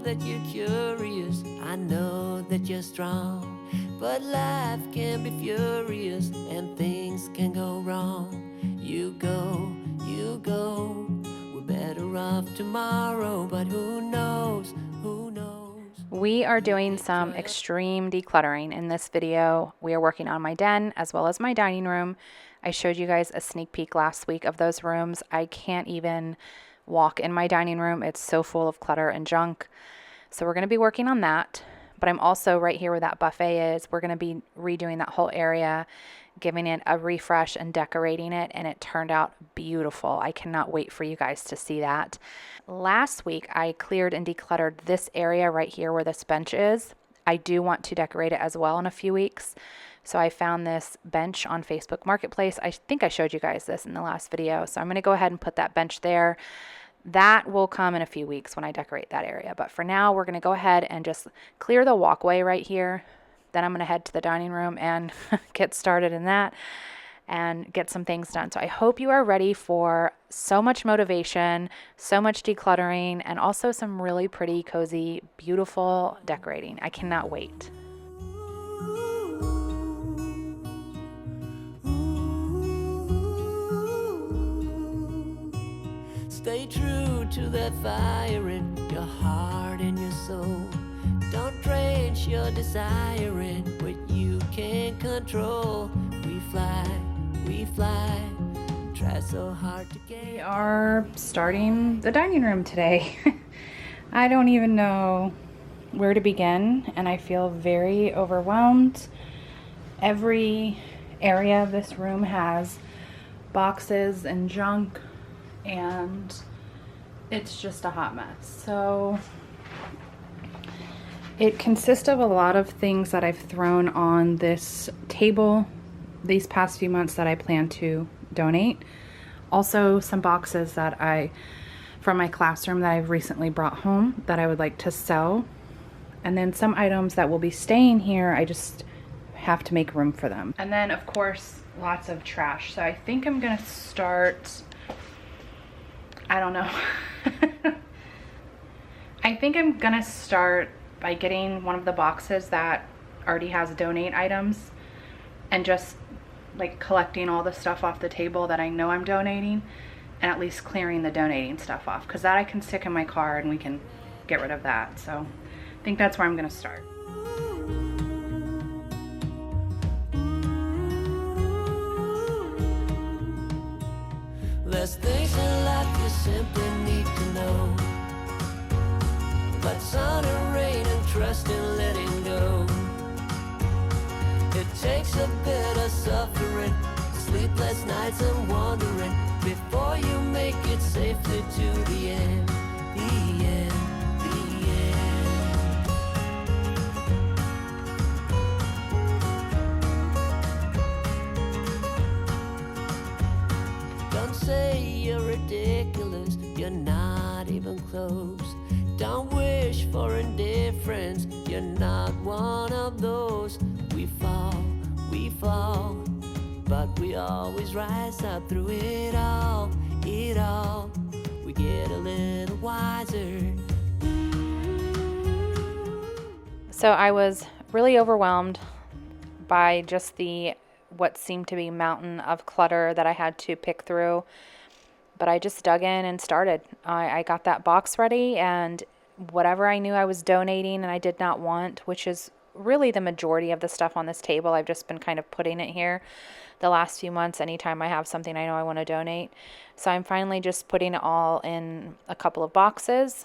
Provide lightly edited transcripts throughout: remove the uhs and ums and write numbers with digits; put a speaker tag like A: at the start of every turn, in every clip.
A: that you're curious, I know that you're strong. But life can be furious and things can go wrong. You go, we're better off tomorrow, but who knows, who knows.
B: We are doing some extreme decluttering in this video. We are working on my den as well as my dining room. I showed you guys a sneak peek last week of those rooms. I can't even walk in my dining room. It's so full of clutter and junk. So we're going to be working on that. But I'm also right here where that buffet is. We're going to be redoing that whole area, giving it a refresh and decorating it, and it turned out beautiful. I cannot wait for you guys to see that. Last week, I cleared and decluttered this area right here where this bench is. I do want to decorate it as well in a few weeks. So I found this bench on Facebook Marketplace. I think I showed you guys this in the last video. So I'm going to go ahead and put that bench there. That will come in a few weeks when I decorate that area. But for now, we're going to go ahead and just clear the walkway right here. Then I'm going to head to the dining room and get started in that and get some things done. So I hope you are ready for so much motivation, so much decluttering, and also some really pretty, cozy, beautiful decorating. I cannot wait.
A: Stay true to that fire in your heart and your soul. Don't drench your desire in what you can't control. We fly, try so hard to get.
B: We are starting the dining room today. I don't even know where to begin, and I feel very overwhelmed. Every area of this room has boxes and junk, and it's just a hot mess. So it consists of a lot of things that I've thrown on this table these past few months that I plan to donate. Also some boxes that from my classroom that I've recently brought home that I would like to sell. And then some items that will be staying here, I just have to make room for them. And then of course, lots of trash. So I think I'm gonna start, I don't know. I think I'm gonna start by getting one of the boxes that already has donate items and just like collecting all the stuff off the table that I know I'm donating, and at least clearing the donating stuff off, because that I can stick in my car and we can get rid of that. So I think that's where I'm gonna start.
A: There's things in life you simply need to know. But sun and rain and trust in letting go. It takes a bit of suffering, sleepless nights and wandering, before you make it safely to the end, the end, the end. Don't say you're ridiculous, you're not even close. Don't wish for indifference, you're not one of those. We fall, but we always rise up through it all, we get a little wiser.
B: So I was really overwhelmed by just what seemed to be mountain of clutter that I had to pick through. But I just dug in and started. I got that box ready, and whatever I knew I was donating and I did not want, which is really the majority of the stuff on this table, I've just been kind of putting it here the last few months anytime I have something I know I want to donate. So I'm finally just putting it all in a couple of boxes,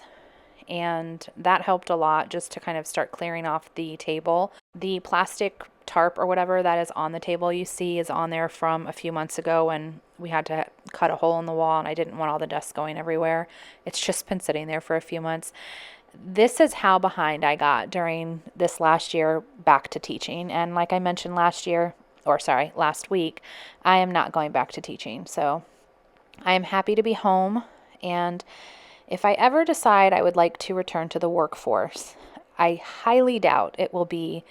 B: and that helped a lot just to kind of start clearing off the table. The plastic tarp or whatever that is on the table you see is on there from a few months ago when we had to cut a hole in the wall and I didn't want all the dust going everywhere. It's just been sitting there for a few months. This is how behind I got during this last year back to teaching. And like I mentioned last week, I am not going back to teaching. So I am happy to be home. And if I ever decide I would like to return to the workforce, I highly doubt it will be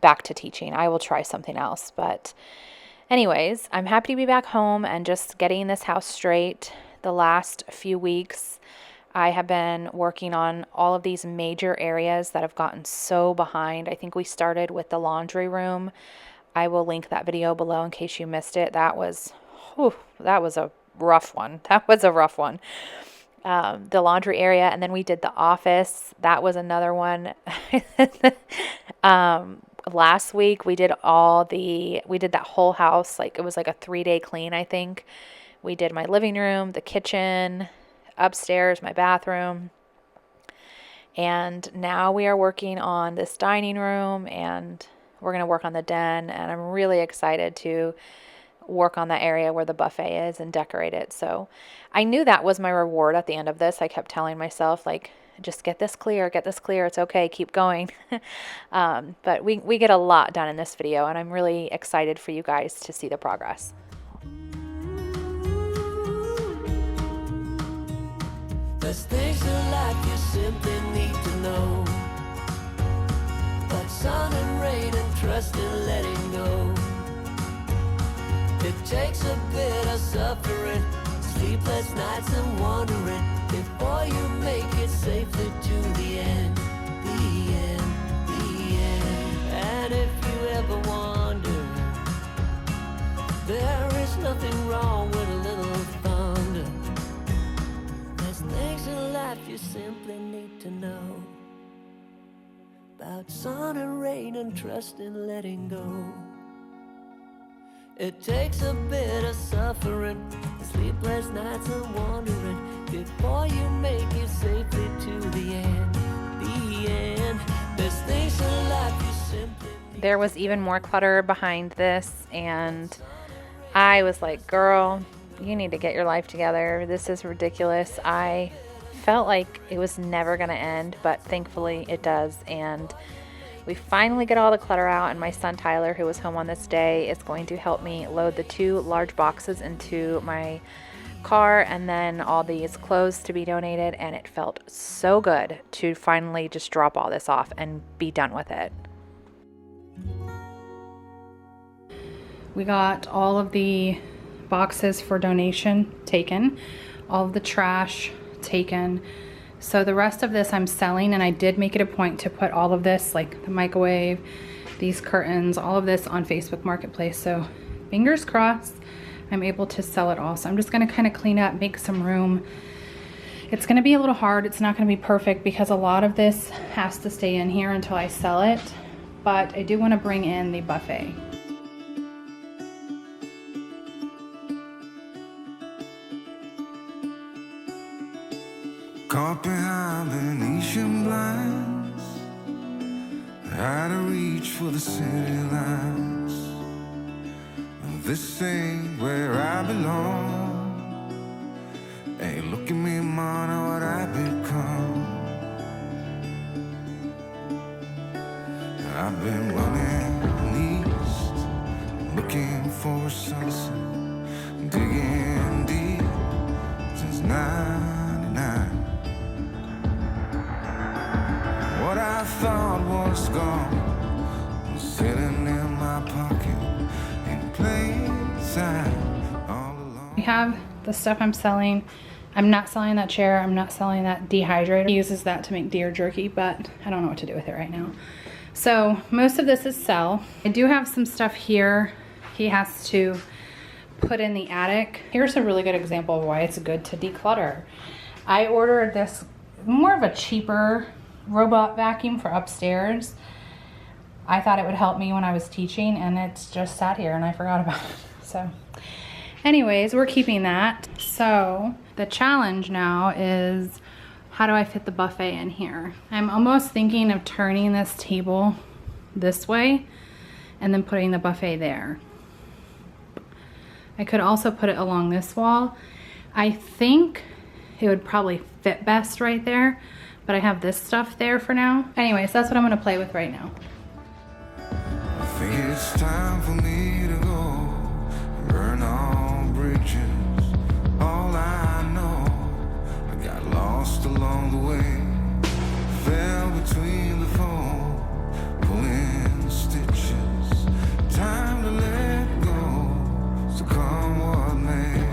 B: back to teaching. I will try something else. But anyways, I'm happy to be back home and just getting this house straight. The last few weeks, I have been working on all of these major areas that have gotten so behind. I think we started with the laundry room. I will link that video below in case you missed it. That was a rough one. That was a rough one. The laundry area, and then we did the office. That was another one. Last week we did that whole house. Like, it was like a 3-day clean, I think. We did my living room, the kitchen, upstairs, my bathroom. And now we are working on this dining room, and we're going to work on the den, and I'm really excited to work on that area where the buffet is and decorate it. So I knew that was my reward at the end of this. I kept telling myself, like, just get this clear, it's okay, keep going. But we get a lot done in this video, and I'm really excited for you guys to see the progress.
A: There's things in life you simply need to know, like sun and rain and trust in letting go. It takes a bit of suffering, sleepless nights and wandering, before you make it safely to the end, the end, the end. And if you ever wonder, there is nothing wrong with a little thunder. There's things in life you simply need to know, about sun and rain and trust in letting go. It takes a bit of suffering, sleepless nights and wandering, before you make it safely to the end, the end. There's things in life you simply need.
B: There was even more clutter behind this, and I was like, girl, you need to get your life together. This is ridiculous. I felt like it was never going to end, but thankfully it does. And we finally get all the clutter out, and my son Tyler, who was home on this day, is going to help me load the 2 large boxes into my car, and then all these clothes to be donated. And it felt so good to finally just drop all this off and be done with it. We got all of the boxes for donation taken, all of the trash taken. So the rest of this I'm selling, and I did make it a point to put all of this, like the microwave, these curtains, all of this on Facebook Marketplace. So fingers crossed I'm able to sell it all. So I'm just gonna kind of clean up, make some room. It's gonna be a little hard. It's not gonna be perfect because a lot of this has to stay in here until I sell it. But I do wanna bring in the buffet.
C: Caught behind Venetian blinds, had to reach for the city lights. This ain't where I belong. Hey, look at me, man, what I've become. I've been running east, looking for a sunset, digging deep since '99. What I thought was gone was sitting in my pocket in plain sight all along.
B: We have the stuff I'm selling. I'm not selling that chair. I'm not selling that dehydrator. He uses that to make deer jerky, but I don't know what to do with it right now. So most of this is sell. I do have some stuff here he has to put in the attic. Here's a really good example of why it's good to declutter. I ordered this more of a cheaper robot vacuum for upstairs. I thought it would help me when I was teaching, and it's just sat here and I forgot about it. So anyways, we're keeping that. So the challenge now is, how do I fit the buffet in here? I'm almost thinking of turning this table this way and then putting the buffet there. I could also put it along this wall. I think it would probably fit best right there, but I have this stuff there for now. Anyways, that's what I'm gonna play with right now.
C: I think it's time for me to go, burn all bridges. All I know, I got lost along the way, fell between the foam, pulling stitches. Time to let go, so come what may.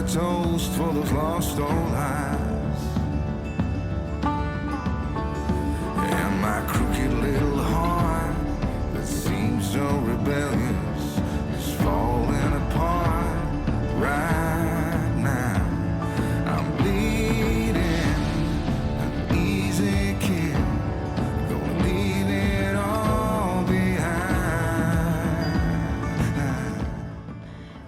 C: a toast for those lost old eyes. And my crooked little heart that seems so rebellious is falling apart right now. I'm bleeding an easy kill, gonna leave it all behind.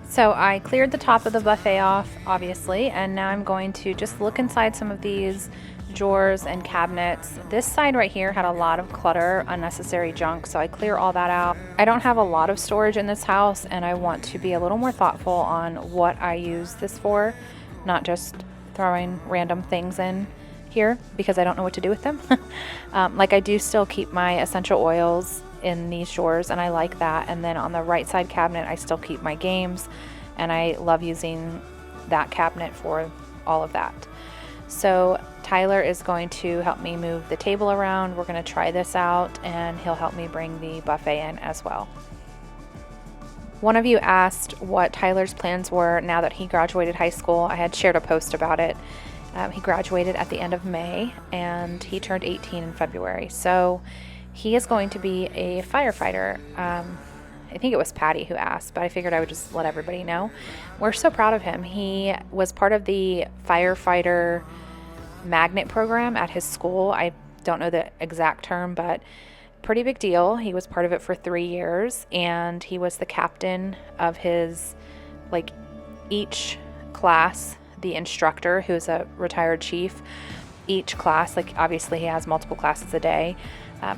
B: So I cleared the top of the buffet off, obviously, and now I'm going to just look inside some of these drawers and cabinets. This side right here had a lot of clutter, unnecessary junk, so I clear all that out. I don't have a lot of storage in this house, and I want to be a little more thoughtful on what I use this for, not just throwing random things in here because I don't know what to do with them. Like I do still keep my essential oils in these drawers, and I like that. And then on the right side cabinet, I still keep my games, and I love using that cabinet for all of that. So Tyler is going to help me move the table around. We're going to try this out, and he'll help me bring the buffet in as well. One of you asked what Tyler's plans were now that he graduated high school. I had shared a post about it. He graduated at the end of May, and he turned 18 in February. So he is going to be a firefighter. I think it was Patty who asked, but I figured I would just let everybody know. We're so proud of him. He was part of the firefighter magnet program at his school. I don't know the exact term, but pretty big deal. He was part of it for 3 years, and he was the captain of his, like, each class, the instructor, who's a retired chief, each class, like obviously he has multiple classes a day,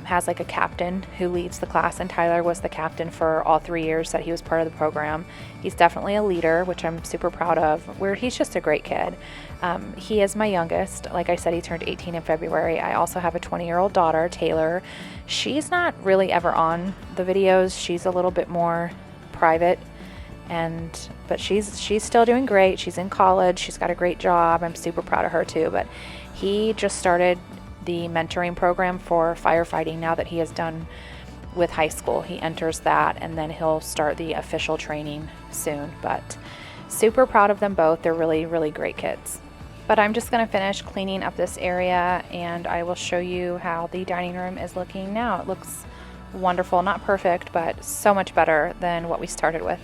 B: has like a captain who leads the class, and Tyler was the captain for all 3 years that he was part of the program. He's definitely a leader, which I'm super proud of. He's just a great kid. He is my youngest. Like I said, he turned 18 in February. I also have a 20-year-old daughter, Taylor. She's not really ever on the videos. She's a little bit more private, but she's still doing great. She's in college. She's got a great job. I'm super proud of her too. But he just started the mentoring program for firefighting now that he is done with high school. He enters that, and then he'll start the official training soon. But super proud of them both. They're really, really great kids. But I'm just going to finish cleaning up this area, and I will show you how the dining room is looking now. It looks wonderful. Not perfect, but so much better than what we started with.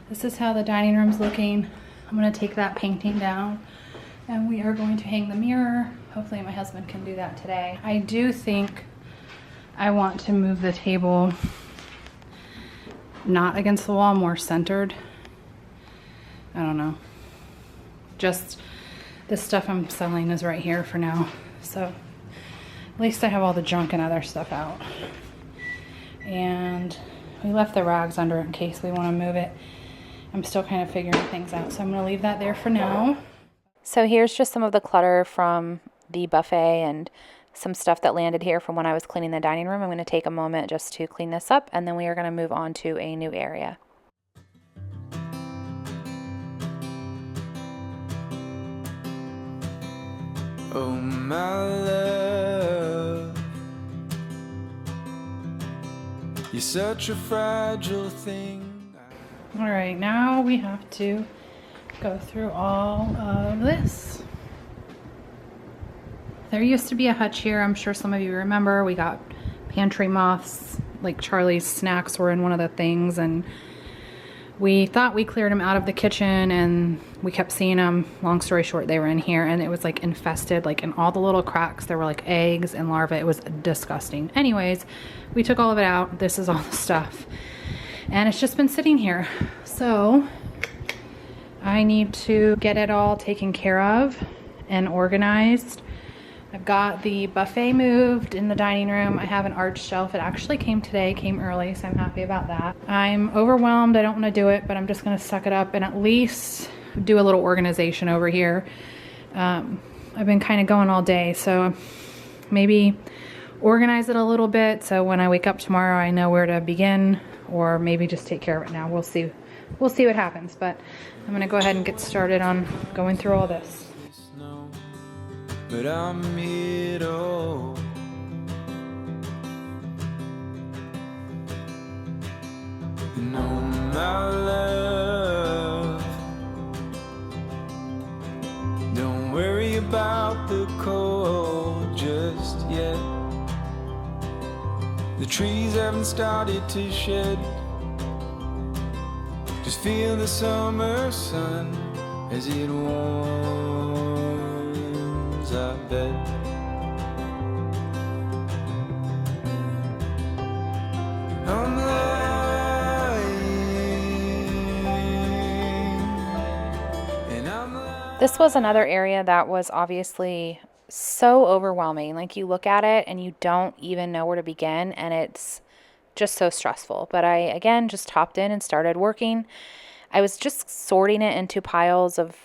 B: This is how the dining room's looking. I'm going to take that painting down, and we are going to hang the mirror. Hopefully my husband can do that today. I do think I want to move the table not against the wall, more centered. I don't know. Just this stuff I'm selling is right here for now. So at least I have all the junk and other stuff out. And we left the rags under in case we want to move it. I'm still kind of figuring things out, so I'm going to leave that there for now. So here's just some of the clutter from the buffet and some stuff that landed here from when I was cleaning the dining room. I'm going to take a moment just to clean this up, and then we are going to move on to a new area.
C: Oh, my love, you're such a fragile thing.
B: All right, now we have to go through all of this. There used to be a hutch here. I'm sure some of you remember. We got pantry moths, like Charlie's snacks were in one of the things, and we thought we cleared them out of the kitchen, and we kept seeing them. Long story short, they were in here, and it was like infested, like in all the little cracks there were like eggs and larvae. It was disgusting. Anyways, we took all of it out. This is all the stuff, and it's just been sitting here. So I need to get it all taken care of and organized. I've got the buffet moved in the dining room. I have an art shelf. It actually came today, came early, so I'm happy about that. I'm overwhelmed. I don't want to do it, but I'm just going to suck it up and at least do a little organization over here. I've been kind of going all day, so maybe organize it a little bit so when I wake up tomorrow I know where to begin, or maybe just take care of it now. We'll see what happens, but I'm going to go ahead and get started on going through all this.
C: But I'm here to hold. No, my love, out the cold just yet. The trees haven't started to shed. Just feel the summer sun as it warms our bed. I'm
B: This was another area that was obviously so overwhelming. Like, you look at it and you don't even know where to begin, and it's just so stressful. But I, again, just hopped in and started working. I was just sorting it into piles of,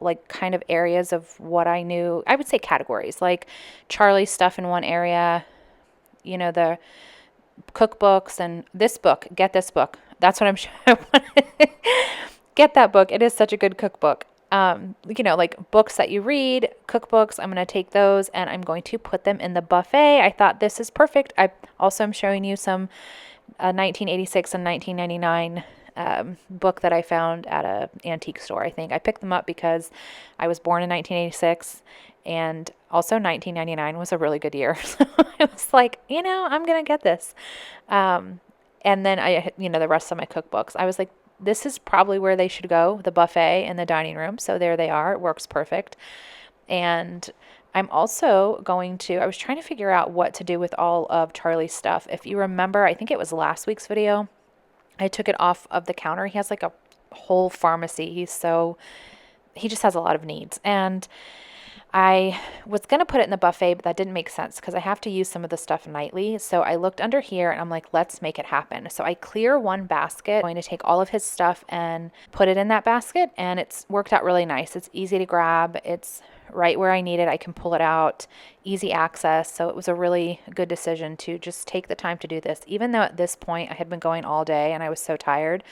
B: like, kind of areas of what I knew. I would say categories, like Charlie's stuff in one area, you know, the cookbooks, and this book. Get this book. That's what I'm showing. Get that book. It is such a good cookbook. You know, like books that you read, cookbooks. I'm going to take those and I'm going to put them in the buffet. I thought this is perfect. I also am showing you some 1986 and 1999 book that I found at a antique store. I think I picked them up because I was born in 1986, and also 1999 was a really good year. So I was like, you know, I'm going to get this. And then the rest of my cookbooks, I was like, this is probably where they should go, the buffet in the dining room. So there they are. It works perfect. And I'm also going to, I was trying to figure out what to do with all of Charlie's stuff. If you remember, I think it was last week's video, I took it off of the counter. He has like a whole pharmacy. He just has a lot of needs. And I was going to put it in the buffet, but that didn't make sense because I have to use some of the stuff nightly. So I looked under here and I'm like, let's make it happen. So I clear one basket. I'm going to take all of his stuff and put it in that basket, and it's worked out really nice. It's easy to grab. It's right where I need it. I can pull it out, easy access. So it was a really good decision to just take the time to do this, even though at this point I had been going all day and I was so tired,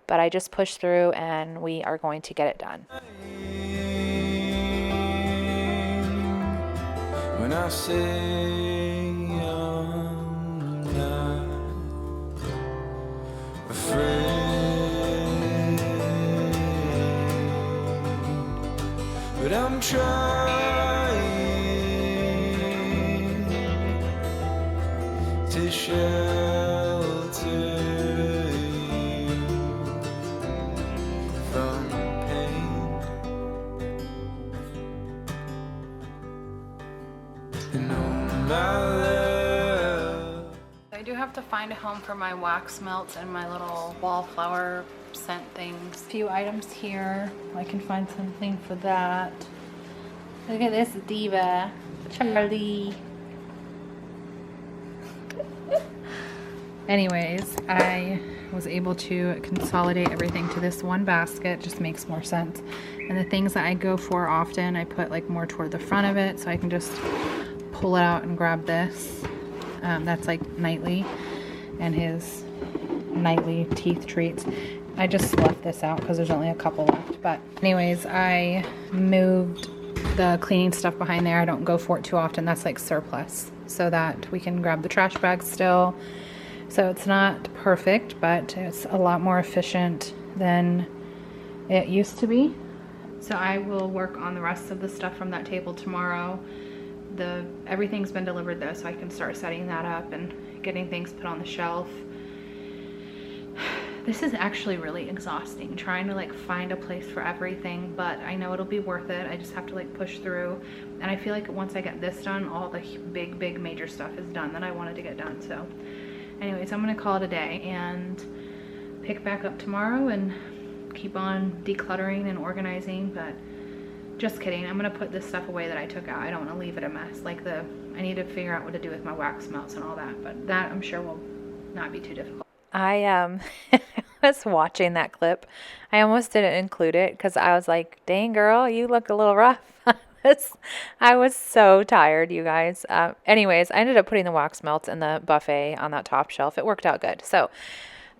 B: but I just pushed through and we are going to get it done.
C: When I say I'm not afraid, but I'm trying to shelter you from pain. And
B: I do have to find a home for my wax melts and my little wallflower scent things. A few items here. I can find something for that. Look at this diva, Charlie. Anyways, I was able to consolidate everything to this one basket. Just makes more sense. And the things that I go for often, I put like more toward the front of it, so I can just pull it out and grab this. That's like nightly, and his nightly teeth treats. I just left this out because there's only a couple left. But anyways, I moved the cleaning stuff behind there. I don't go for it too often. That's like surplus, so that we can grab the trash bags still. So it's not perfect, but it's a lot more efficient than it used to be. So I will work on the rest of the stuff from that table tomorrow. Everything's been delivered though, so I can start setting that up and getting things put on the shelf. This is actually really exhausting, trying to like find a place for everything, but I know it'll be worth it. I just have to like push through, and I feel like once I get this done, all the big major stuff is done that I wanted to get done. So anyways, I'm gonna call it a day and pick back up tomorrow and keep on decluttering and organizing. But just kidding, I'm gonna put this stuff away that I took out. I don't want to leave it a mess. Like I need to figure out what to do with my wax melts and all that, but that I'm sure will not be too difficult. I was watching that clip. I almost didn't include it because I was like, dang girl, you look a little rough. I was so tired, you guys. Anyways, I ended up putting the wax melts in the buffet on that top shelf. It worked out good. So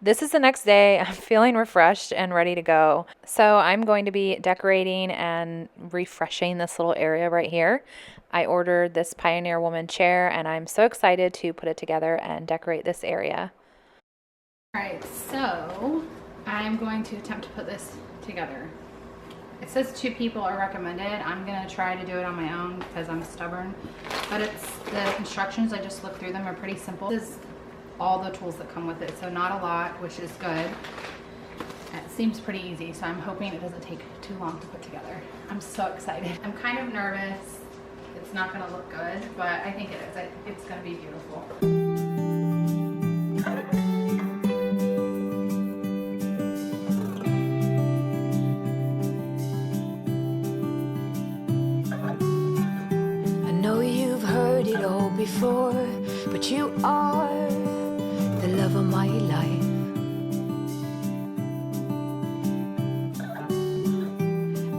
B: this is the next day. I'm feeling refreshed and ready to go. So I'm going to be decorating and refreshing this little area right here. I ordered this Pioneer Woman chair, and I'm so excited to put it together and decorate this area. All right, so I'm going to attempt to put this together. It says 2 people are recommended. I'm gonna try to do it on my own because I'm stubborn. But it's the instructions, I just looked through them, are pretty simple. This is all the tools that come with it, so not a lot, which is good. It seems pretty easy, so I'm hoping it doesn't take too long to put together. I'm so excited. I'm kind of nervous. It's not gonna look good, but I think it is. I think it's gonna be beautiful.
A: I know you've heard it all before, but you are the love of my life.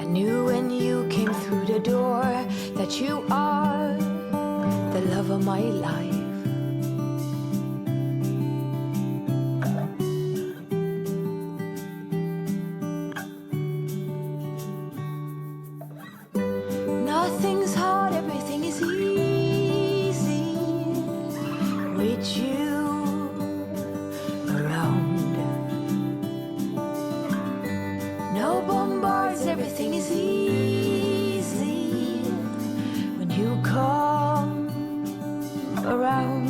A: I knew when you came through the door that you are the love of my life. Nothing's hard, everything is easy with you around. No bombards, everything is easy when you come around.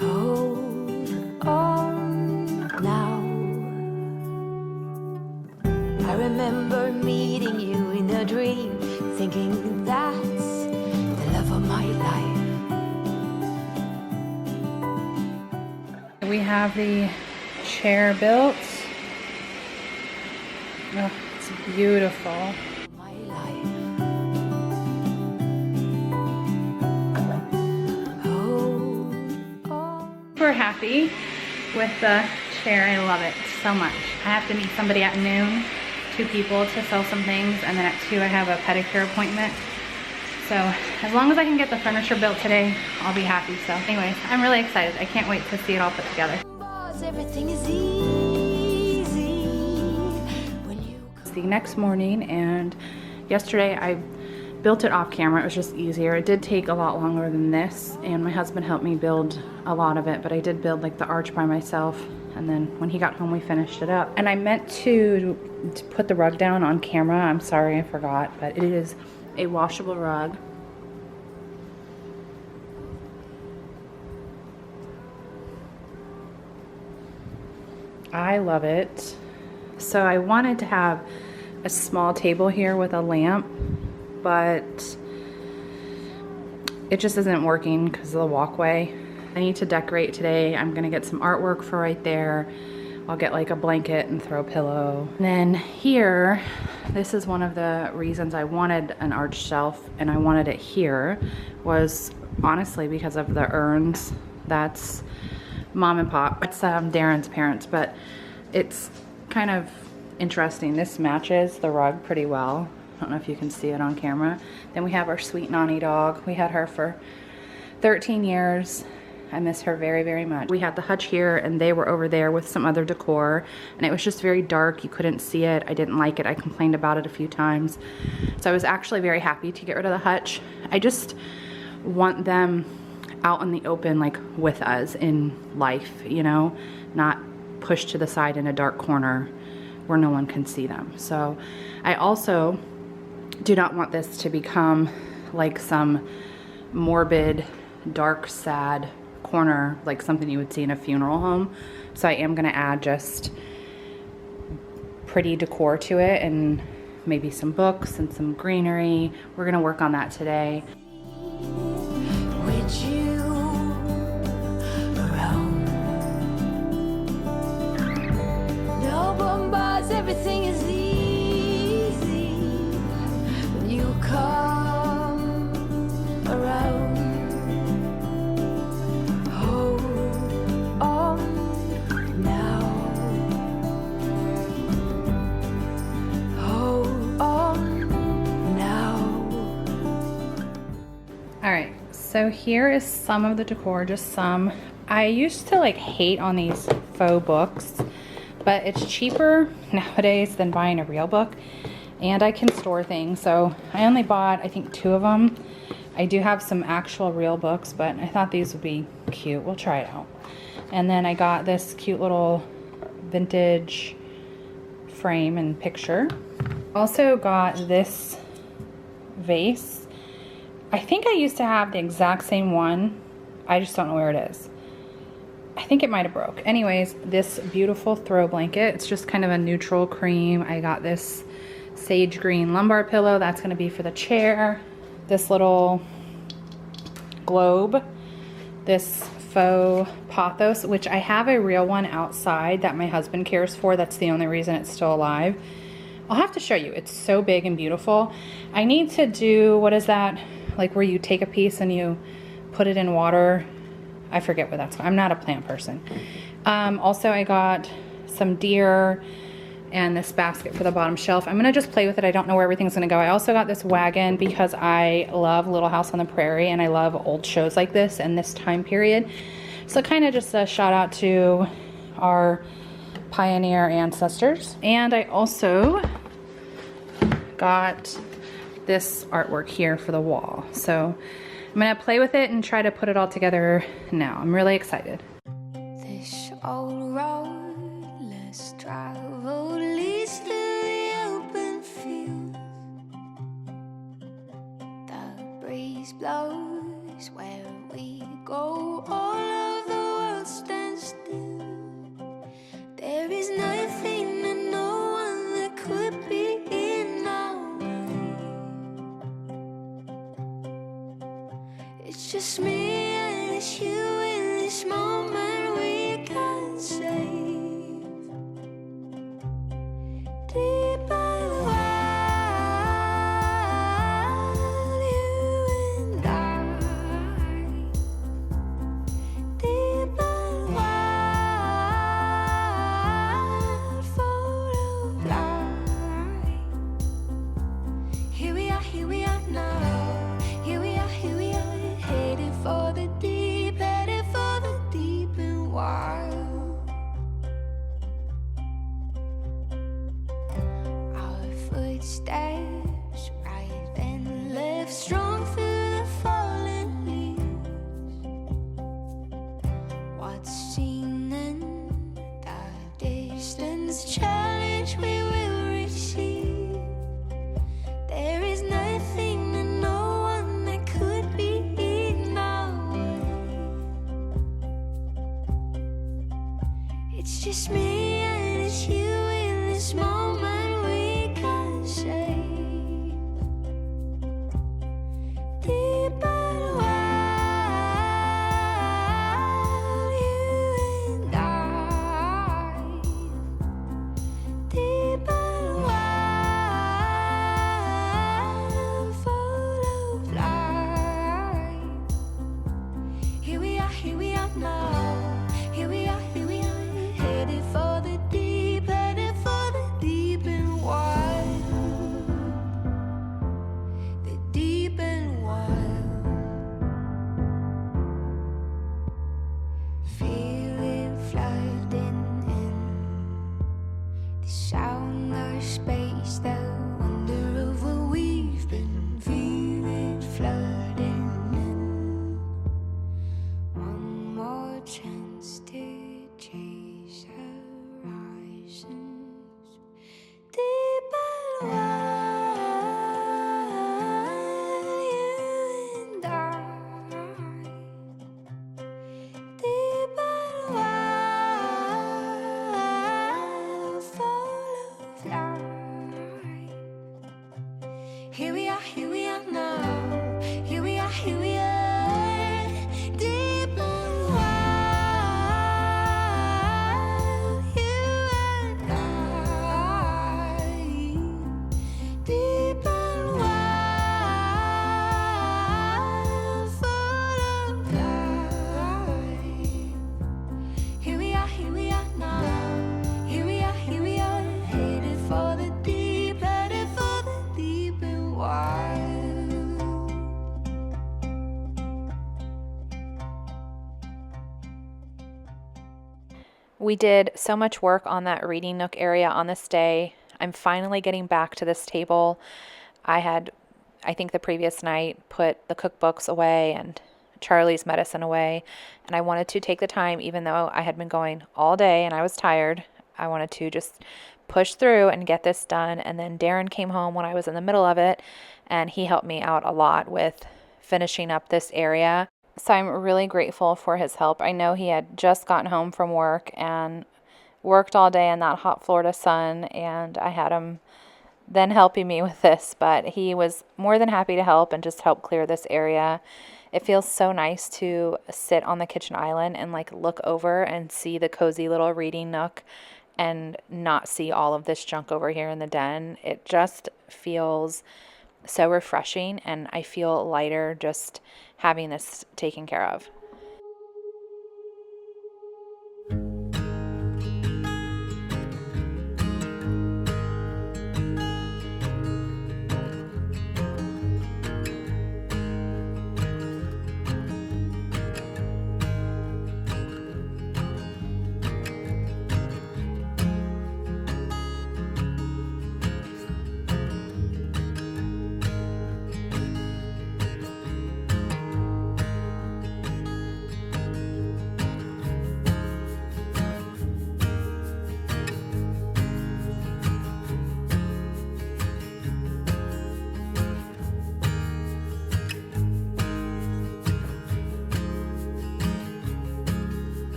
A: Hold on now. I remember meeting you in a dream, thinking that's the love of my life.
B: We have the chair built. Oh, it's beautiful.
A: My life. Hold on.
B: Super happy with the chair. I love it so much. I have to meet somebody at noon, 2 people to sell some things, and then at 2 I have a pedicure appointment. So as long as I can get the furniture built today, I'll be happy. So anyways, I'm really excited. I can't wait to see it all put together.
A: Everything is easy when you
B: It's the next morning, and yesterday I built it off camera. It was just easier. It did take a lot longer than this, and my husband helped me build a lot of it, but I did build like the arch by myself, and then when he got home we finished it up. And I meant to put the rug down on camera. I'm sorry, I forgot, but it is a washable rug. I love it. So I wanted to have a small table here with a lamp, but it just isn't working because of the walkway. I need to decorate today. I'm gonna get some artwork for right there. I'll get like a blanket and throw a pillow. And then here, this is one of the reasons I wanted an arch shelf, and I wanted it here, was honestly because of the urns. That's Mom and Pop. It's Darren's parents, but it's kind of interesting. This matches the rug pretty well. I don't know if you can see it on camera. Then we have our sweet Nani dog. We had her for 13 years. I miss her very, very much. We had the hutch here, and they were over there with some other decor, and it was just very dark. You couldn't see it. I didn't like it. I complained about it a few times. So I was actually very happy to get rid of the hutch. I just want them out in the open, like with us in life, you know, not pushed to the side in a dark corner where no one can see them. So I also do not want this to become like some morbid, dark, sad corner, like something you would see in a funeral home. So I am gonna add just pretty decor to it, and maybe some books and some greenery. We're gonna work on that today.
A: with you around. No bombards, everything is easy when you come around. Hold on now. Hold on now.
B: All right, so here is some of the decor, just some. I used to like hate on these faux books, but it's cheaper nowadays than buying a real book, and I can store things. So I only bought, I think, 2 of them. I do have some actual real books, but I thought these would be cute. We'll try it out. And then I got this cute little vintage frame and picture. Also got this vase. I think I used to have the exact same one. I just don't know where it is. I think it might have broke. Anyways, this beautiful throw blanket. It's just kind of a neutral cream. I got this sage green lumbar pillow. That's going to be for the chair. This little globe. This faux pothos, which I have a real one outside that my husband cares for. That's the only reason it's still alive. I'll have to show you. It's so big and beautiful. I need to do, what is that? Like where you take a piece and you put it in water. I forget what that's called. I'm not a plant person. Also, I got some deer and this basket for the bottom shelf. I'm gonna just play with it. I don't know where everything's gonna go. I also got this wagon because I love Little House on the Prairie and I love old shows like this and this time period. So kind of just a shout out to our pioneer ancestors. And I also got this artwork here for the wall. So I'm gonna play with it and try to put it all together now. I'm really excited.
D: This old road less traveled leads to the open fields. The breeze blows where we go, all of the world stands still. There is nothing and no one that could be in our way. It's just me and it's you in this moment we can save. Deep and wide, you and I. Deep and wide, full of light. Here we are now. Here we are, headed for the deep, headed for the deep and wild. Our footsteps right and left, strong through the fallen leaves. What's seen in the distance, challenge we will receive. There is nothing and no one that could be in our way. It's just me and it's you in this moment we can save. Deep and wide, you and I. Deep and wide, full of light. Here we are now. Here we are, headed for the deep, headed for the deep and wild. The deep and wild. Feel it flooding in. The sound of space, the wonder of what we've been. Feel it flooding in. One more chance to chase horizons. Deep and wide, you and I. Deep and wide, full of light. Here we are now. Here we are, deep and wide, you and I. Deep and wide, full of light. Here we are now. Here we are, headed for the deep, headed for the deep and wild.
B: We did so much work on that reading nook area on this day. I'm finally getting back to this table. I had, I think the previous night, put the cookbooks away and Charlie's medicine away. And I wanted to take the time, even though I had been going all day and I was tired, I wanted to just push through and get this done. And then Darren came home when I was in the middle of it, and he helped me out a lot with finishing up this area. So I'm really grateful for his help. I know he had just gotten home from work and worked all day in that hot Florida sun, and I had him then helping me with this, but he was more than happy to help and just help clear this area. It feels so nice to sit on the kitchen island and like look over and see the cozy little reading nook and not see all of this junk over here in the den. It just feels so refreshing, and I feel lighter just having this taken care of.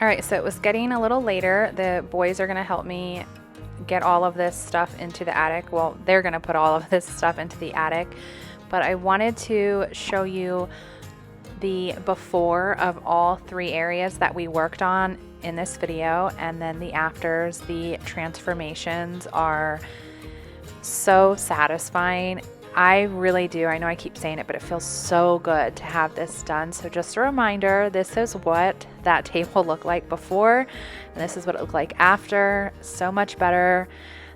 B: All right, so it was getting a little later. The boys are gonna help me get all of this stuff into the attic. Well, they're gonna put all of this stuff into the attic, but I wanted to show you the before of all 3 areas that we worked on in this video, and then the afters. The transformations are so satisfying. I really do. I know I keep saying it, but it feels so good to have this done. So just a reminder, this is what that table looked like before, and this is what it looked like after. So much better.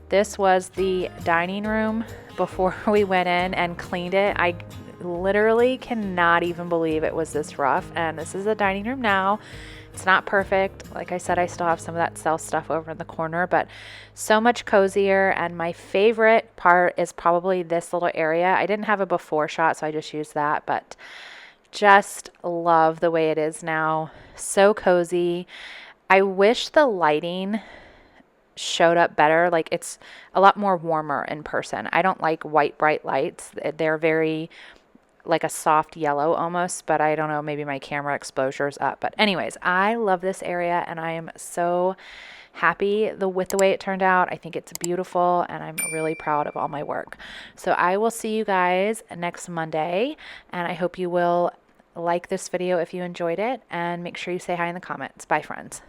B: This was the dining room before we went in and cleaned it. I literally cannot even believe it was this rough, and this is the dining room now. It's not perfect. Like I said, I still have some of that self stuff over in the corner, but so much cozier. And my favorite part is probably this little area. I didn't have a before shot, so I just used that, but just love the way it is now. So cozy. I wish the lighting showed up better. Like, it's a lot more warmer in person. I don't like white bright lights. They're very like a soft yellow almost, but I don't know, maybe my camera exposure is up. But anyways, I love this area, and I am so happy with the way it turned out. I think it's beautiful, and I'm really proud of all my work. So I will see you guys next Monday, and I hope you will like this video if you enjoyed it, and make sure you say hi in the comments. Bye, friends.